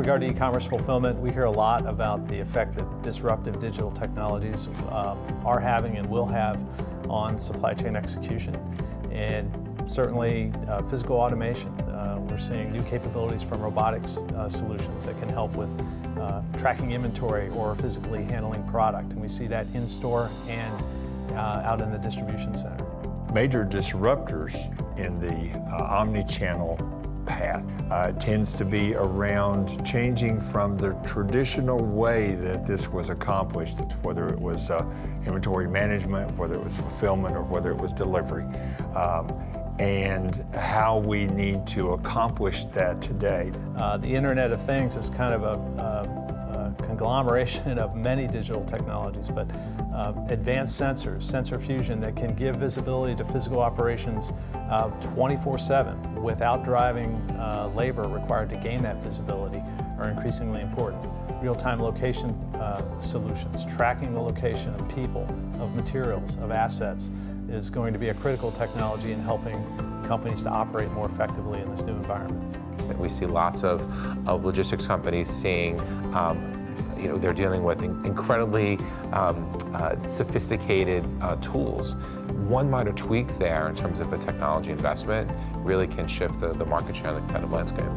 regard to e-commerce fulfillment, we hear a lot about the effect that disruptive digital technologies are having and will have on supply chain execution. And certainly physical automation. We're seeing new capabilities from robotics solutions that can help with tracking inventory or physically handling product. And we see that in store and out in the distribution center. Major disruptors in the omnichannel path tends to be around changing from the traditional way that this was accomplished, whether it was inventory management, whether it was fulfillment, or whether it was delivery, and how we need to accomplish that today. The Internet of Things is kind of a conglomeration of many digital technologies, but advanced sensors, sensor fusion that can give visibility to physical operations 24/7 without driving labor required to gain that visibility are increasingly important. Real-time location solutions, tracking the location of people, of materials, of assets is going to be a critical technology in helping companies to operate more effectively in this new environment. We see lots of logistics companies seeing they're dealing with incredibly sophisticated tools. One minor tweak there in terms of a technology investment really can shift the market share and the competitive landscape.